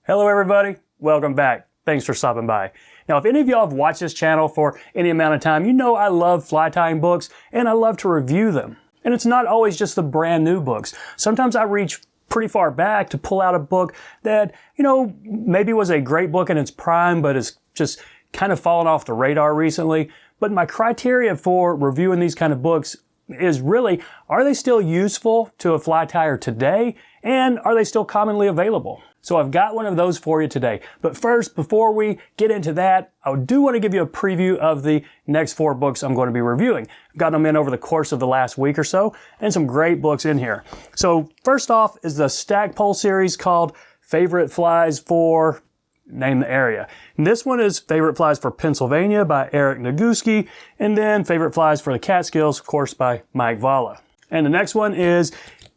Hello everybody, welcome back. Thanks for stopping by. Now if any of y'all have watched this channel for any amount of time, you know I love fly tying books and I love to review them. And it's not always just the brand new books. Sometimes I reach pretty far back to pull out a book that, maybe was a great book in its prime, but it's just kind of fallen off the radar recently. But my criteria for reviewing these kind of books is really, are they still useful to a fly tyer today? And are they still commonly available? So I've got one of those for you today. But first, before we get into that, I do want to give you a preview of the next 4 books I'm going to be reviewing. I've got them in over the course of the last week or so, and some great books in here. So first off is the Stackpole series called Favorite Flies for, name the area. And this one is Favorite Flies for Pennsylvania by Eric Naguski, and then Favorite Flies for the Catskills, of course, by Mike Valla. And the next one is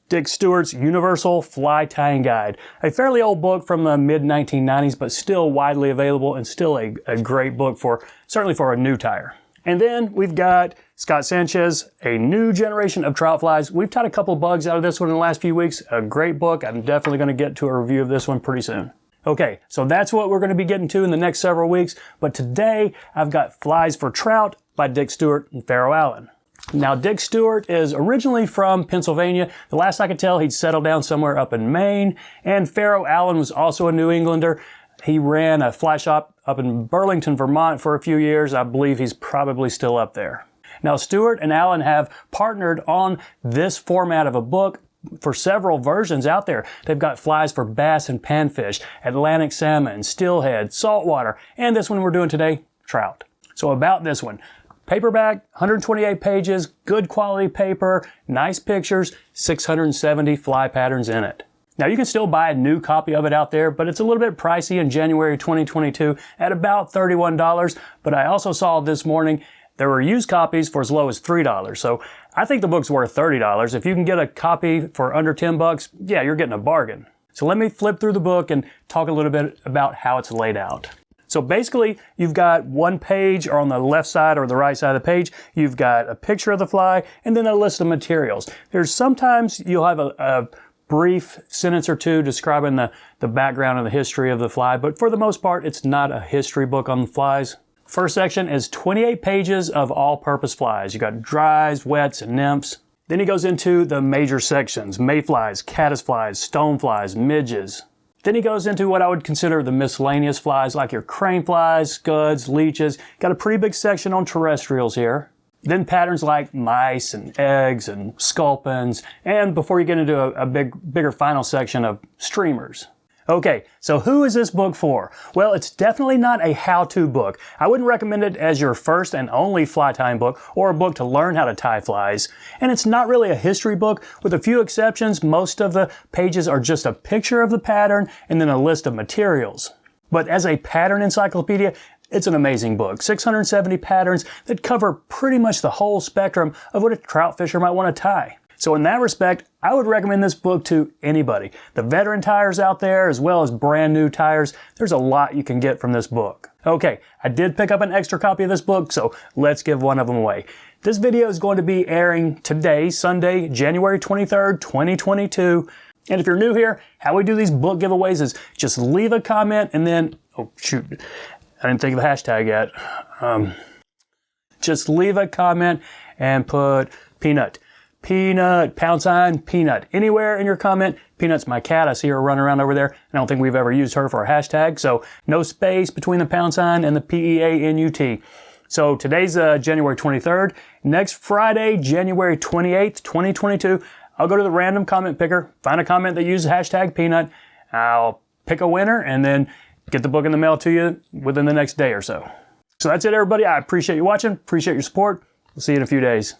Dick Stewart's Universal Fly Tying Guide, a fairly old book from the mid-1990s, but still widely available and still a great book certainly for a new tyer. And then we've got Scott Sanchez, A New Generation of Trout Flies. We've tied a couple bugs out of this one in the last few weeks. A great book. I'm definitely going to get to a review of this one pretty soon. Okay, so that's what we're going to be getting to in the next several weeks. But today I've got Flies for Trout by Dick Stewart and Stewart Allen. Now, Dick Stewart is originally from Pennsylvania. The last I could tell, he'd settled down somewhere up in Maine. And Stewart Allen was also a New Englander. He ran a fly shop up in Burlington, Vermont for a few years. I believe he's probably still up there. Now, Stewart and Allen have partnered on this format of a book for several versions out there. They've got flies for bass and panfish, Atlantic salmon, steelhead, saltwater, and this one we're doing today, trout. So about this one. Paperback, 128 pages, good quality paper, nice pictures, 670 fly patterns in it. Now you can still buy a new copy of it out there, but it's a little bit pricey in January 2022 at about $31. But I also saw this morning there were used copies for as low as $3. So I think the book's worth $30. If you can get a copy for under $10, yeah, you're getting a bargain. So let me flip through the book and talk a little bit about how it's laid out. So basically, you've got one page, or on the left side or the right side of the page, you've got a picture of the fly and then a list of materials. There's sometimes you'll have a brief sentence or two describing the background and the history of the fly, but for the most part, it's not a history book on the flies. First section is 28 pages of all-purpose flies. You got dries, wets, and nymphs. Then he goes into the major sections: mayflies, caddisflies, stoneflies, midges. Then he goes into what I would consider the miscellaneous flies, like your crane flies, scuds, leeches. Got a pretty big section on terrestrials here. Then patterns like mice and eggs and sculpins. And before you get into a bigger final section of streamers. Okay, so who is this book for? Well, it's definitely not a how-to book. I wouldn't recommend it as your first and only fly tying book or a book to learn how to tie flies. And it's not really a history book. With a few exceptions, most of the pages are just a picture of the pattern and then a list of materials. But as a pattern encyclopedia, it's an amazing book. 670 patterns that cover pretty much the whole spectrum of what a trout fisher might want to tie. So in that respect, I would recommend this book to anybody. The veteran tyers out there, as well as brand new tyers, there's a lot you can get from this book. Okay, I did pick up an extra copy of this book, so let's give one of them away. This video is going to be airing today, Sunday, January 23rd, 2022. And if you're new here, how we do these book giveaways is just leave a comment and then, oh shoot, I didn't think of the hashtag yet. Just leave a comment and put peanut. Peanut, #, peanut. Anywhere in your comment, Peanut's my cat. I see her running around over there. I don't think we've ever used her for a hashtag, so no space between the # and the PEANUT. So today's January 23rd. Next Friday, January 28th, 2022, I'll go to the random comment picker, find a comment that uses hashtag peanut. I'll pick a winner and then get the book in the mail to you within the next day or so. So that's it, everybody. I appreciate you watching. Appreciate your support. We'll see you in a few days.